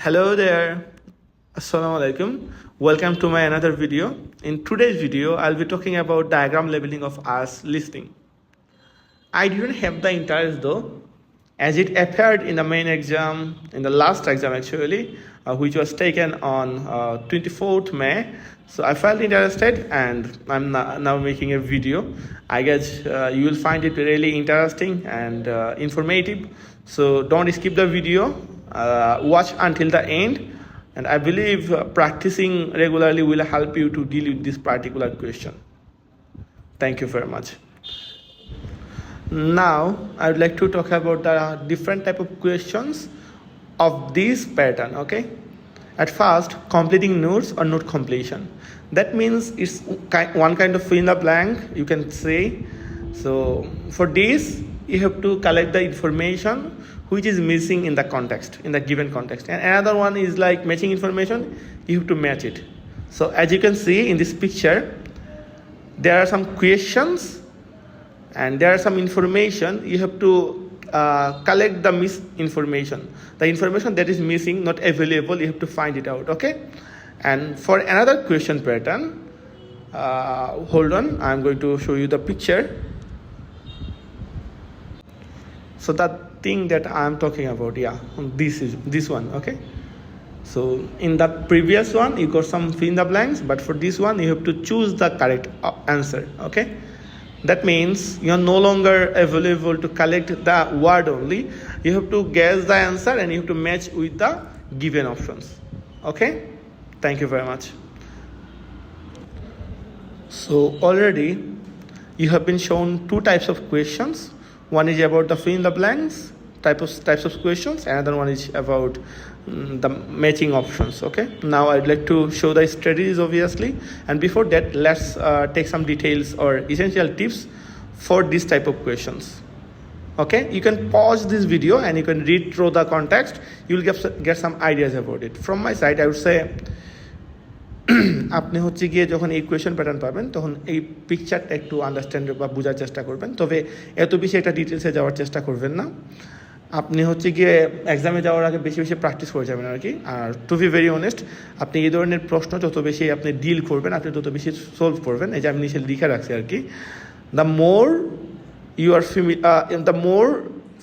Hello there. Assalamu alaikum. Welcome to my another video. In today's video, I'll be talking about diagram labeling of us listening. I didn't have the interest though, as it appeared in the main exam, in the last exam actually, which was taken on 24th May. So I felt interested and I'm now making a video. I guess you will find it really interesting and informative. So don't skip the video. Watch until the end, and I believe practicing regularly will help you to deal with this particular question. Thank you very much. Now I would like to talk about the different type of questions of this pattern. Okay, at first, completing notes or note completion. That means it's one kind of fill in the blank, you can say. So for this, you have to collect the information which is missing in the context, in the given context. And another one is like matching information, you have to match it. So as you can see in this picture, there are some questions and there are some information. You have to collect the misinformation. The information that is missing, not available, you have to find it out, okay? And for another question pattern, hold on, I'm going to show you the picture. So that thing that I'm talking about, yeah, this is this one, okay? So in the previous one, you got some fill in the blanks, but for this one, you have to choose the correct answer, okay? That means you're no longer available to collect the word only. You have to guess the answer and you have to match with the given options, okay? Thank you very much. So already you have been shown two types of questions. One is about the fill in the blanks types of questions. Another one is about the matching options. Okay. Now I'd like to show the strategies obviously. And before that, let's take some details or essential tips for this type of questions. Okay. You can pause this video and you can read through the context. You'll get some ideas about it. From my side, I would say আপনি হচ্ছে গিয়ে যখন এই question pattern পাবেন তখন এই পিকচারটা একটু আন্ডারস্ট্যান্ড বা বোঝার চেষ্টা করবেন, তবে এত বেশি একটা ডিটেলসে যাওয়ার চেষ্টা করবেন না। আপনি হচ্ছে গিয়ে এক্সামে যাওয়ার আগে বেশি বেশি প্র্যাকটিস করে যাবেন আর কি। আর টু বি ভেরি অনেস্ট, আপনি এই ধরনের প্রশ্ন যত বেশি আপনি ডিল করবেন, আপনি তত বেশি সলভ করবেন। এই যে আমি নিচে লিখে রাখছি আর কি, the more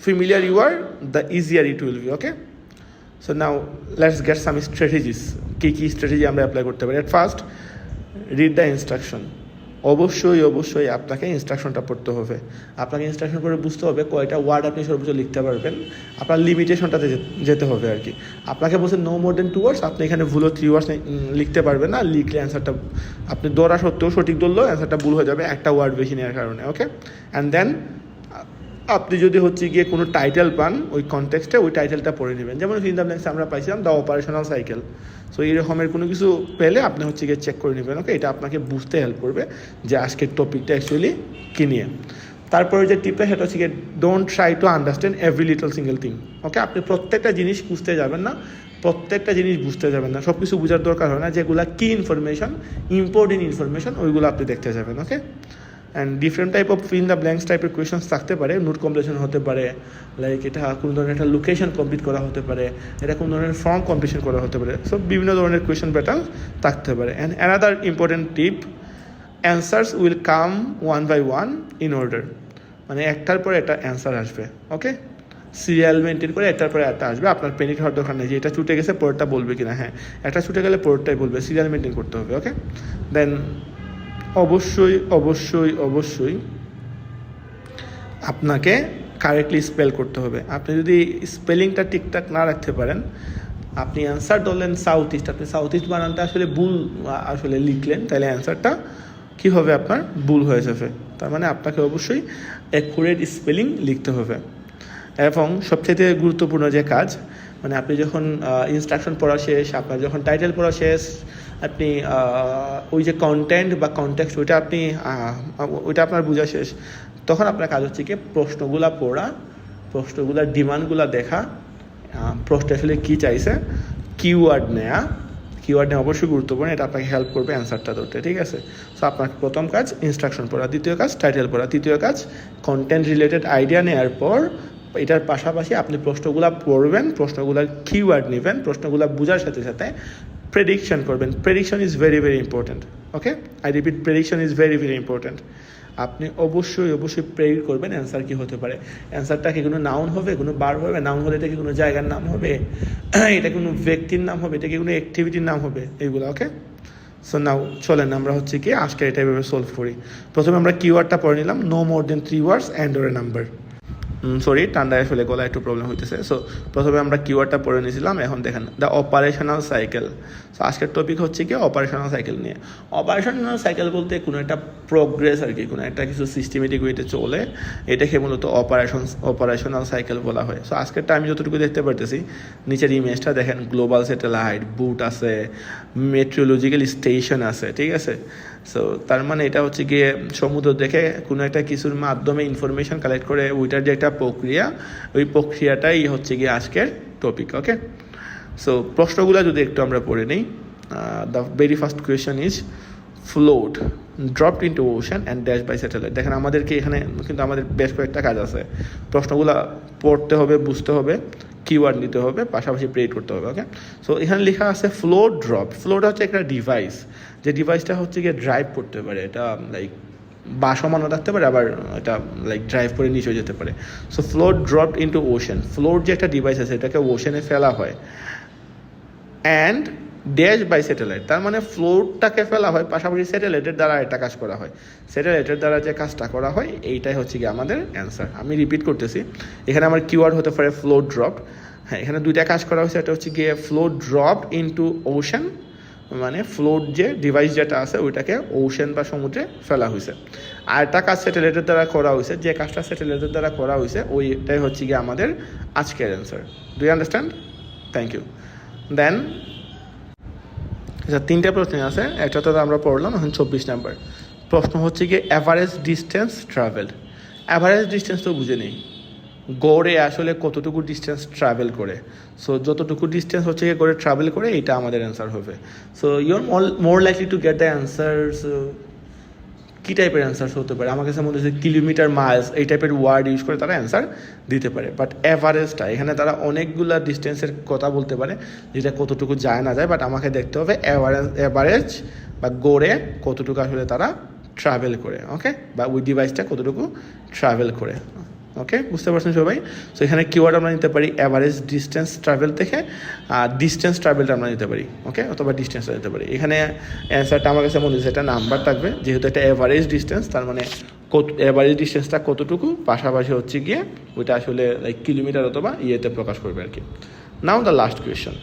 familiar you are, the easier it will be. Okay, so now let's get some strategies. কী স্ট্র্যাটেজি আমরা অ্যাপ্লাই করতে পারি? At first, read the instruction. অবশ্যই আপনাকে ইনস্ট্রাকশনটা পড়তে হবে। আপনাকে ইনস্ট্রাকশন করে বুঝতে হবে কয়টা ওয়ার্ড আপনি সর্বোচ্চ লিখতে পারবেন। আপনার লিমিটেশনটাতে যেতে হবে আর কি। আপনাকে বলছে নো মোর দেন 2 ওয়ার্ডস, আপনি এখানে ভুলও 3 ওয়ার্ডস লিখতে পারবেন না। লিখলে অ্যান্সারটা আপনি ধরা সত্ত্বেও সঠিক ধরলেও অ্যান্সারটা ভুল হয়ে যাবে একটা ওয়ার্ড বেশি নেওয়ার কারণে। ওকে, অ্যান্ড দেন আপনি যদি হচ্ছে গিয়ে কোনো টাইটেল পান ওই কনটেক্সটে, ওই টাইটেলটা পড়ে নেবেন। যেমন ফিল ইন দ্য ব্ল্যাঙ্কস আমরা পাইছিলাম দ্য অপারেশনাল সাইকেল। সো এইরকমের কোনো কিছু পেলে আপনি হচ্ছে গিয়ে চেক করে নেবেন। ওকে, এটা আপনাকে বুঝতে হেল্প করবে যে আজকের টপিকটা অ্যাকচুয়ালি কী নিয়ে। তারপরে যে টিপটা সেটা হচ্ছে গিয়ে don't try to understand every little single thing. Okay, আপনি প্রত্যেকটা জিনিস বুঝতে যাবেন না, সব কিছু বোঝার দরকার হয় না। যেগুলো কি ইনফরমেশন, ইম্পর্টেন্ট ইনফরমেশন, ওইগুলো আপনি দেখতে যাবেন। Okay, and different type of fill in the blanks টাইপের কোয়েশনস থাকতে পারে। নোট কমপ্লিশন হতে পারে, লাইক এটা কোনো ধরনের একটা লোকেশন কমপ্লিট করা হতে পারে, এটা কোনো ধরনের ফর্ম কমপ্লিশন করা হতে পারে। সব বিভিন্ন ধরনের কোয়েশন প্যাটার্ন থাকতে পারে। And another important tip, answers will come one by one in order. মানে একটার পরে একটা অ্যান্সার আসবে। ওকে, সিরিয়াল মেনটেন করে একটার পরে একটা আসবে। আপনার প্যানিক হওয়ার দরকার নেই যে এটা ছুটে গেছে পরেরটা বলবে কিনা। হ্যাঁ, একটা ছুটে গেলে পরেরটাই বলবে, সিরিয়াল মেনটেন করতে হবে। ওকে, দেন অবশ্যই আপনাকে কারেক্টলি স্পেল করতে হবে। আপনি যদি স্পেলিংটা ঠিকঠাক না রাখতে পারেন, আপনি অ্যান্সার ধরলেন সাউথ ইস্ট, আপনি সাউথ ইস্ট বানানটা আসলে ভুল আসলে লিখলেন, তাহলে অ্যান্সারটা কী হবে? আপনার ভুল হয়ে যাবে। তার মানে আপনাকে অবশ্যই অ্যাকুরেট স্পেলিং লিখতে হবে। এবং সবচেয়ে গুরুত্বপূর্ণ যে কাজ, মানে আপনি যখন ইনস্ট্রাকশন পড়া শেষ, আপনার যখন টাইটেল পড়া শেষ, আপনি ওই যে কন্টেন্ট বা কনটেক্সট ওইটা আপনার বোঝা শেষ, তখন আপনার কাজ হচ্ছে কি প্রশ্নগুলা পড়া, প্রশ্নগুলার ডিমান্ডগুলা দেখা, প্রশ্ন আসলে কী চাইছে, কিওয়ার্ড নেওয়া অবশ্যই গুরুত্বপূর্ণ। এটা আপনাকে হেল্প করবে অ্যান্সারটা ধরতে। ঠিক আছে, সো আপনার প্রথম কাজ ইনস্ট্রাকশন পড়া, দ্বিতীয় কাজ টাইটেল পড়া, তৃতীয় কাজ কন্টেন্ট রিলেটেড আইডিয়া নেওয়ার পর এটার পাশাপাশি আপনি প্রশ্নগুলো পড়বেন, প্রশ্নগুলোর কিওয়ার্ড নেবেন, প্রশ্নগুলো বোঝার সাথে সাথে প্রেডিকশন করবেন। Prediction is very very important. Okay, I repeat, prediction is very very important. আপনি অবশ্যই প্রেডিক্ট করবেন অ্যান্সার কী হতে পারে। অ্যান্সারটা কি কোনো নাউন হবে, কোনো বার হবে? নাউন হলে এটা কি কোনো জায়গার নাম হবে, এটা কোনো ব্যক্তির নাম হবে, এটা কি কোনো অ্যাক্টিভিটির নাম হবে, এইগুলো। ওকে, সো নাও চলেন আমরা হচ্ছে কি আজকে এটা এভাবে সলভ করি। প্রথমে আমরা কিওয়ার্ডটা পড়ে নিলাম, no more than 3 words and or a number. Sorry, ঠান্ডায় আসলে গলা একটু প্রবলেম হইতেছে। সো প্রথমে আমরা কিওয়ার্ডটা পড়ে নিয়েছিলাম। এখন দেখেন দ্য অপারেশনাল সাইকেল। সো আজকের টপিক হচ্ছে কি অপারেশনাল সাইকেল নিয়ে। অপারেশনাল সাইকেল বলতে কোনো একটা প্রোগ্রেস আর কি, কোনো একটা কিছু সিস্টেমেটিক ওয়েতে চলে, এটাকে মূলত অপারেশনাল সাইকেল বলা হয়। সো আজকেরটা আমি যতটুকু দেখতে পারতেছি, নিচের ইমেজটা দেখেন, গ্লোবাল স্যাটেলাইট, বুট আছে, মেট্রোলজিক্যাল স্টেশন আছে, ঠিক আছে। সো তার মানে এটা হচ্ছে গিয়ে সমুদ্র দেখে কোনো একটা কিছুর মাধ্যমে ইনফরমেশন কালেক্ট করে, ওইটার যে একটা প্রক্রিয়া, ওই প্রক্রিয়াটাই হচ্ছে গিয়ে আজকের টপিক। ওকে, সো প্রশ্নগুলো যদি একটু আমরা পড়ে নিই। The very first question is float dropped into ocean and dash by satellite. দেখেন আমাদেরকে এখানে কিন্তু আমাদের বেশ কয়েকটা কাজ আছে। প্রশ্নগুলো পড়তে হবে, বুঝতে হবে, কিওয়ার্ড নিতে হবে, পাশাপাশি প্রেড করতে হবে। ওকে, সো এখানে লেখা আছে ফ্লোট ড্রপ। ফ্লোট হচ্ছে একটা ডিভাইস, যে ডিভাইসটা হচ্ছে গিয়ে ড্রাইভ করতে পারে। এটা লাইক বাসমানও থাকতে পারে, আবার এটা লাইক ড্রাইভ করে নিচে যেতে পারে। So float dropped into ocean, float যে একটা ডিভাইস আছে এটাকে ওশানে ফেলা হয়। অ্যান্ড ড্যাশ বাই স্যাটেলাইট, তার মানে ফ্লোটটাকে ফেলা হয়, পাশাপাশি স্যাটেলাইটের দ্বারা এটা কাজ করা হয়। স্যাটেলাইটের দ্বারা যে কাজটা করা হয় এইটাই হচ্ছে কি আমাদের অ্যান্সার। আমি রিপিট করতেছি, এখানে আমার কিওয়ার্ড হতে পারে ফ্লোট ড্রপড। হ্যাঁ, এখানে দুইটা কাজ করা হয়েছে। এটা হচ্ছে গিয়ে ফ্লোট ড্রপড ইন্টু ওশান, মানে ফ্লোট যে ডিভাইস যেটা আছে ওইটাকে ওশান বা সমুদ্রে ফেলা হয়েছে। আর একটা কাজ স্যাটেলাইটের দ্বারা করা হয়েছে, যে কাজটা স্যাটেলাইটের দ্বারা করা হয়েছে ওইটাই হচ্ছে গিয়ে আমাদের আজকের answer. Do you understand? Thank you. Then আচ্ছা, 3টা প্রশ্ন আছে, একটা তো আমরা পড়লাম। এখন 24 নাম্বার প্রশ্ন হচ্ছে গিয়ে average distance travelled. Average distance তো বুঝে নেই, গড়ে আসলে কতটুকু ডিস্টেন্স ট্রাভেল করে। সো যতটুকু ডিস্টেন্স হচ্ছে গিয়ে গড়ে ট্রাভেল করে, এইটা আমাদের অ্যান্সার হবে। So you are more likely to get the answers. কী টাইপের অ্যান্সার্স হতে পারে? আমার কাছে মনে হচ্ছে কিলোমিটার, মাইলস, এই টাইপের ওয়ার্ড ইউজ করে তারা অ্যান্সার দিতে পারে। বাট অ্যাভারেজটা, এখানে তারা অনেকগুলো ডিস্টেন্সের কথা বলতে পারে, যেটা কতটুকু যায় না যায়। বাট আমাকে দেখতে হবে অ্যাভারেজ বা গড়ে কতটুকু আসলে তারা ট্রাভেল করে। ওকে, বা ওই ডিভাইসটা কতটুকু ট্রাভেল করে। ওকে, বুঝতে পারছেন সবাই? সো এখানে কিওয়ার্ড আমরা নিতে পারি অ্যাভারেজ ডিস্টেন্স ট্রাভেল থেকে, আর ডিস্টেন্স ট্রাভেলটা আমরা নিতে পারি। ওকে, অথবা ডিস্টেন্সটা নিতে পারি। এখানে অ্যান্সারটা আমার কাছে মনে হচ্ছে একটা নাম্বার থাকবে, যেহেতু একটা অ্যাভারেজ ডিস্টেন্স, তার মানে অ্যাভারেজ ডিস্টেন্সটা কতটুকু, পাশাপাশি হচ্ছে গিয়ে ওইটা আসলে লাইক কিলোমিটার অথবা ইয়েতে প্রকাশ করবে আর কি। Now the last question,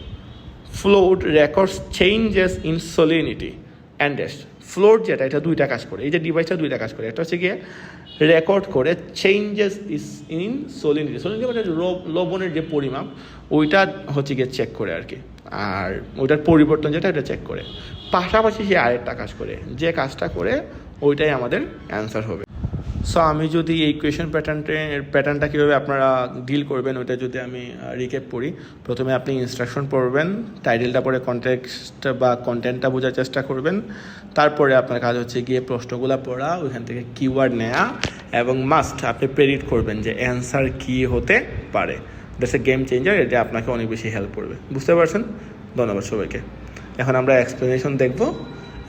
float records changes in salinity and dash. Float যেটা, এটা দুইটা কাজ করে, এই যে ডিভাইসটা দুইটা কাজ করে। একটা হচ্ছে গিয়ে রেকর্ড করে চেঞ্জেস ইস ইন সলিনিটি। সলিনিটি মানে লবণের যে পরিমাপ, ওইটা হচ্ছে গিয়ে চেক করে আর কি। আর ওইটার পরিবর্তন যেটা, এটা চেক করে। পাশাপাশি সে আরেকটা কাজ করে, যে কাজটা করে ওইটাই আমাদের অ্যান্সার হবে। সো আমি যদি এই কোয়েশন প্যাটার্নটা কীভাবে আপনারা ডিল করবেন ওইটা যদি আমি রিক্যাপ করি, প্রথমে আপনি ইনস্ট্রাকশন পড়বেন, টাইটেলটা পড়ে কনটেক্সট বা কন্টেন্টটা বোঝার চেষ্টা করবেন। তারপরে আপনার কাজ হচ্ছে গিয়ে প্রশ্নগুলো পড়া, ওইখান থেকে কিওয়ার্ড নেওয়া, এবং মাস্ট আপনি প্রেডিক্ট করবেন যে অ্যান্সার কী হতে পারে। দ্যাটস এ গেম চেঞ্জার, এটা আপনাকে অনেক বেশি হেল্প করবে। বুঝতে পারছেন? ধন্যবাদ সবাইকে। এখন আমরা এক্সপ্লেনেশন দেখব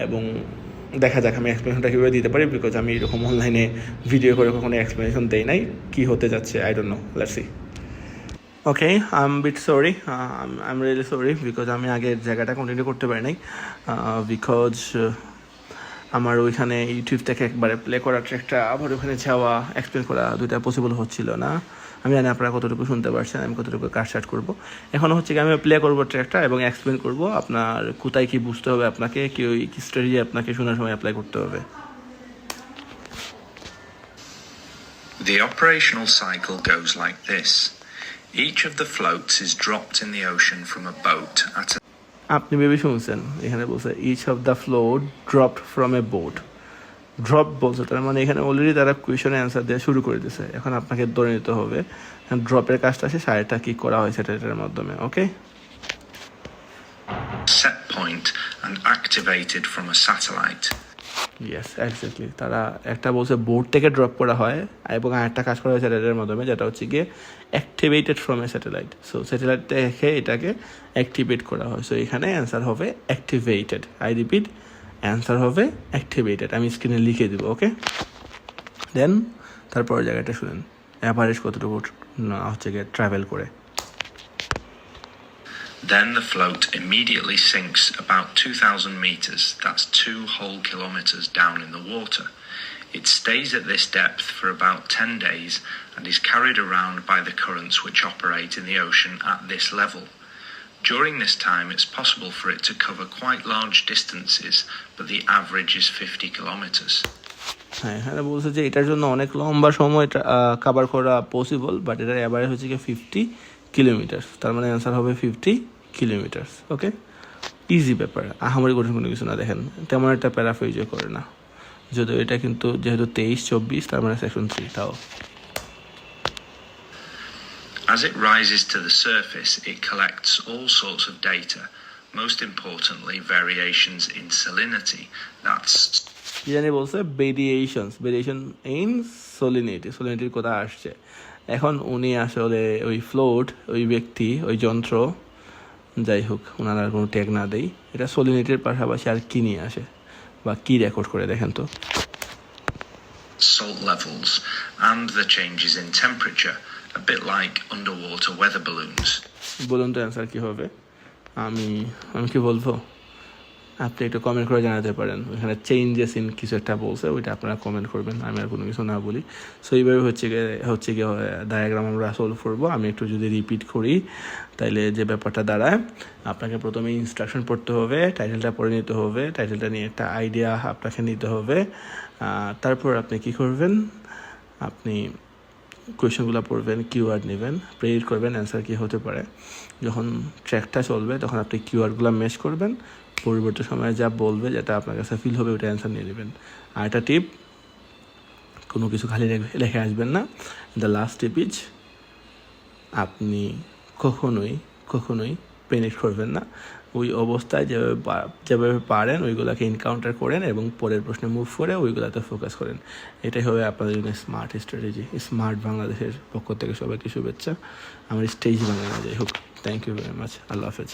এবং দেখা যাক আমি এক্সপ্লেনেশনটা কীভাবে দিতে পারি, বিকজ আমি এরকম অনলাইনে ভিডিও করে কখনো এক্সপ্লেনেশন দেই নাই। কী হতে যাচ্ছে I don't know, let's see. Okay, I am bit sorry, I am really sorry, because আমি আগের জায়গাটা কন্টিনিউ করতে পারি নাই, বিকজ আমার ওইখানে ইউটিউব থেকে একবারে প্লে করা ট্র্যাকটা আবার ওখানে যাওয়া, এক্সপ্লেন করা দুইটা পসিবল হচ্ছিল না। আমি জানি আপনারা কতটুকু শুনতে পারছেন, আমি কতটুকু কাটসাট করবো। এখন হচ্ছে কি আমি প্লে করবো ট্র্যাকটা এবং এক্সপ্লেন করবো আপনার কোথায় কী বুঝতে হবে, আপনাকে কি ওই স্ট্র্যাটেজি আপনাকে শোনার সময় অ্যাপ্লাই করতে হবে। The operational cycle goes like this. Each of the floats is dropped in the ocean from a boat at a... আপনি ভেবে শুনছেন, এখানে বলছে each of the float dropped from a boat. Drop বলছে, তার মানে এখানে অলরেডি তারা কোয়েশনে অ্যান্সার দেওয়া শুরু করে দিয়েছে। এখন আপনাকে ধরে নিতে হবে ড্রপের কাজটা আছে, সাইডটা কী করা হয়েছে এটার মাধ্যমে। ওকে, set point and activated from a satellite. Yes exactly, তারা একটা বলছে বোর্ড থেকে ড্রপ করা হয় এবং আরেকটা কাজ করা হয় স্যাটেলাইটের মাধ্যমে, যেটা হচ্ছে গিয়ে activated from a satellite. So satellite থেকে এটাকে অ্যাক্টিভেট করা হয়। সো এখানে অ্যান্সার হবে অ্যাক্টিভেটেড। আই রিপিট, অ্যান্সার হবে অ্যাক্টিভেটেড। আমি স্ক্রিনে লিখে দেবো, ওকে। দেন তারপরের জায়গাটা শুনেন, অ্যাভারেজ কতটুকু হচ্ছে গিয়ে ট্রাভেল করে। Then the float immediately sinks about 2,000 meters, that's 2 whole kilometers down in the water. It stays at this depth for about 10 days and is carried around by the currents which operate in the ocean at this level. During this time, it's possible for it to cover quite large distances, but the average is 50 kilometers. হ্যাঁ, এখানে বলছে যে এটার জন্য অনেক লম্বা সময় cover করা পসিবল, বাট এটার অ্যাভারেজ হচ্ছে কি 50 কিলোমিটার। তার মানে অ্যান্সার হবে 50 কিলোমিটার। ওকে, ইজি ব্যাপার, আহামরি কঠিন কোনো কিছু না। দেখেন তেমন একটা প্যারাফ্রেজও করে না, যদিও এটা কিন্তু যেহেতু 23-24 তার মানে সেকশন 3 তাও। As it rises to the surface, it collects all sorts of data, most importantly variations in salinity. That's কি জানি বলছে, ভেরিয়েশন ইন সলিনিটির কথা আসছে। এখন উনি আসলে ওই ফ্লোট, ওই ব্যক্তি, ওই যন্ত্র, যাই হোক ওনার আর কোনো ট্যাগ না দেই, এটা সলিনিটির পাশাপাশি আর কি নিয়ে আসে বা কি রেকর্ড করে দেখেন তো। salt levels and the changes in temperature, a bit like underwater weather balloons. বলুন তো অ্যান্সার কী হবে? আমি কি বলবো, আপনি একটু কমেন্ট করে জানাতে পারেন। ওইখানে চেঞ্জেস ইন কিছু একটা বলছে, ওইটা আপনারা কমেন্ট করবেন, আমি আর কোনো কিছু না বলি। সো এইভাবে হচ্ছে গিয়ে ডায়াগ্রাম আমরা সলভ করবো। আমি একটু যদি রিপিট করি তাইলে যে ব্যাপারটা দাঁড়ায়, আপনাকে প্রথমে ইনস্ট্রাকশন পড়তে হবে, টাইটেলটা পড়ে নিতে হবে, টাইটেলটা নিয়ে একটা আইডিয়া আপনাকে নিতে হবে। তারপর আপনি কি করবেন, আপনি কোয়েশনগুলো পড়বেন, কিওয়ার্ড নেবেন, প্রেডিক্ট করবেন অ্যান্সার কী হতে পারে। যখন ট্র্যাকটা চলবে তখন আপনি কিওয়ার্ডগুলো ম্যাচ করবেন, পরিবর্তন সময়ে যা বলবে যেটা আপনার কাছে ফিল হবে ওইটা অ্যান্সার নিয়ে নেবেন। আর একটা টিপ, কোনো কিছু খালি লেখে আসবেন না। দ্য লাস্ট টিপ ইজ, আপনি কখনোই প্যানিক করবেন না। ওই অবস্থায় যেভাবে পারেন ওইগুলোকে এনকাউন্টার করেন এবং পরের প্রশ্নে মুভ করে ওইগুলোতে ফোকাস করেন। এটাই হবে আপনাদের জন্য স্মার্ট স্ট্র্যাটেজি। স্মার্ট বাংলাদেশের পক্ষ থেকে সবাইকে শুভেচ্ছা। আমার স্টেজ বাংলা যাই হোক। Thank you very much. Allah হাফেজ।